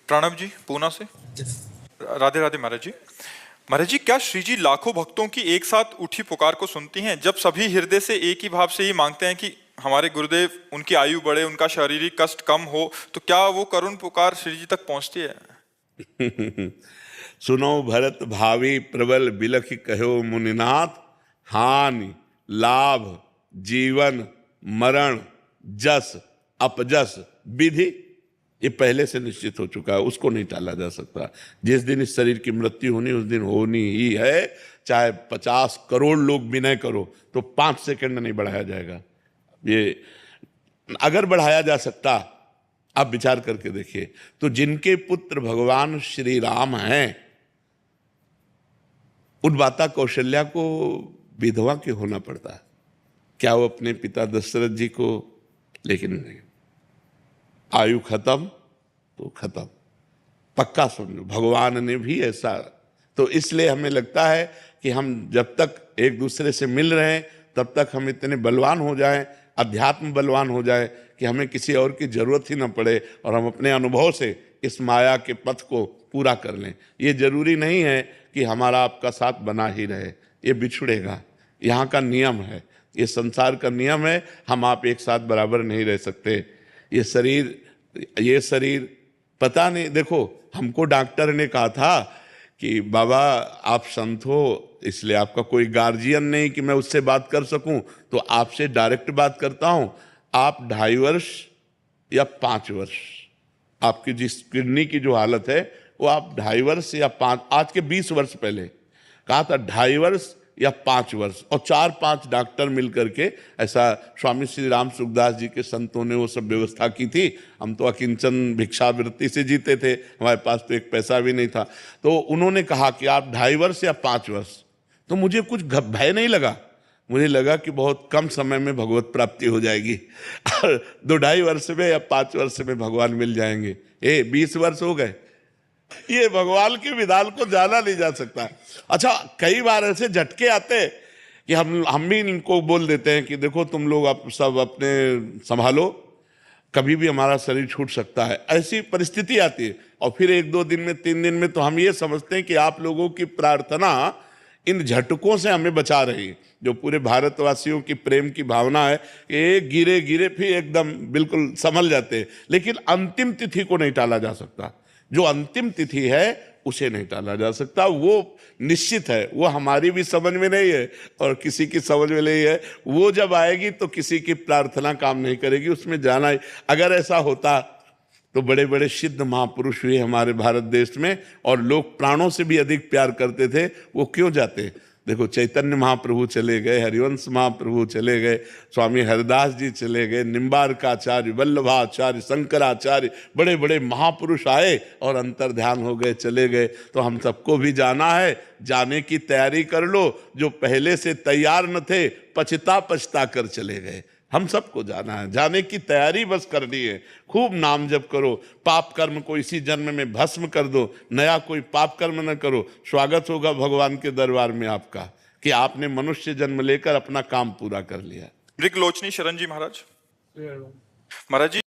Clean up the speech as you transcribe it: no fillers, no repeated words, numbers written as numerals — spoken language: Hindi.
प्रणव जी पूना से। राधे राधे महाराज जी। महाराज जी, क्या श्री जी लाखों भक्तों की एक साथ उठी पुकार को सुनती हैं? जब सभी हृदय से एक ही भाव से ये मांगते हैं कि हमारे गुरुदेव, उनकी आयु बढ़े, उनका शारीरिक कष्ट कम हो, तो क्या वो करुण पुकार श्री जी तक पहुंचती है? सुनो भरत भावी प्रबल बिलखि कहो मुनिनाथ, हानि लाभ जीवन मरण जस अपजस विधि ये पहले से निश्चित हो चुका है, उसको नहीं टाला जा सकता। जिस दिन इस शरीर की मृत्यु होनी उस दिन होनी ही है, चाहे 50 करोड़ लोग विनय करो तो 5 सेकंड नहीं बढ़ाया जाएगा। ये अगर बढ़ाया जा सकता, आप विचार करके देखिए, तो जिनके पुत्र भगवान श्री राम हैं, उन माता कौशल्या को विधवा क्यों होना पड़ता है? क्या वो अपने पिता दशरथ जी को? लेकिन नहीं, आयु खत्म तो खत्म, पक्का समझो भगवान ने भी ऐसा। तो इसलिए हमें लगता है कि हम जब तक एक दूसरे से मिल रहे हैं तब तक हम इतने बलवान हो जाएं, अध्यात्म बलवान हो जाए कि हमें किसी और की जरूरत ही न पड़े और हम अपने अनुभव से इस माया के पथ को पूरा कर लें। ये जरूरी नहीं है कि हमारा आपका साथ बना ही रहे, ये बिछुड़ेगा। यहाँ का नियम है, ये संसार का नियम है, हम आप एक साथ बराबर नहीं रह सकते। ये शरीर पता नहीं, देखो हमको डॉक्टर ने कहा था कि बाबा आप संत हो, इसलिए आपका कोई गार्जियन नहीं कि मैं उससे बात कर सकूं, तो आपसे डायरेक्ट बात करता हूं। आप 2.5 वर्ष या 5 वर्ष, आपकी जिस किडनी की जो हालत है वो आप 2.5 वर्ष या 5, आज के 20 वर्ष पहले कहा था 2.5 वर्ष या 5 वर्ष, और 4-5 डॉक्टर मिलकर के, ऐसा स्वामी श्री राम सुखदास जी के संतों ने वो सब व्यवस्था की थी। हम तो अकिंचन भिक्षावृत्ति से जीते थे, हमारे पास तो एक पैसा भी नहीं था। तो उन्होंने कहा कि आप 2.5 वर्ष या 5 वर्ष। तो मुझे कुछ भय नहीं लगा, मुझे लगा कि बहुत कम समय में भगवत प्राप्ति हो जाएगी और 2-2.5 वर्ष में या 5 वर्ष में भगवान मिल जाएंगे। 20 वर्ष हो गए, ये भगवान के विधान को जाना नहीं जा सकता। अच्छा, कई बार ऐसे झटके आते कि हम भी इनको बोल देते हैं कि देखो तुम लोग आप सब अपने संभालो, कभी भी हमारा शरीर छूट सकता है, ऐसी परिस्थिति आती है। और फिर 1-2 दिन में 3 दिन में तो हम ये समझते हैं कि आप लोगों की प्रार्थना इन झटकों से हमें बचा रही है। जो पूरे भारतवासियों की प्रेम की भावना है कि एक गिरे गिरे फिर एकदम बिल्कुल संभल जाते हैं, लेकिन अंतिम तिथि को नहीं टाला जा सकता। जो अंतिम तिथि है उसे नहीं टाला जा सकता, वो निश्चित है, वो हमारी भी समझ में नहीं है और किसी की समझ में नहीं है। वो जब आएगी तो किसी की प्रार्थना काम नहीं करेगी, उसमें जाना ही। अगर ऐसा होता तो बड़े बड़े सिद्ध महापुरुष हुए हमारे भारत देश में, और लोग प्राणों से भी अधिक प्यार करते थे, वो क्यों जाते? देखो चैतन्य महाप्रभु चले गए, हरिवंश महाप्रभु चले गए, स्वामी हरिदास जी चले गए, निम्बारकाचार्य, वल्लभाचार्य, शंकराचार्य, बड़े बड़े महापुरुष आए और अंतर ध्यान हो गए, चले गए। तो हम सबको भी जाना है, जाने की तैयारी कर लो। जो पहले से तैयार न थे पछता कर चले गए। हम सबको जाना है, जाने की तैयारी बस करनी है। खूब नाम जप करो, पाप कर्म को इसी जन्म में भस्म कर दो, नया कोई पाप कर्म न करो। स्वागत होगा भगवान के दरबार में आपका कि आपने मनुष्य जन्म लेकर अपना काम पूरा कर लिया। मृगलोचनी शरण जी महाराज। महाराज जी,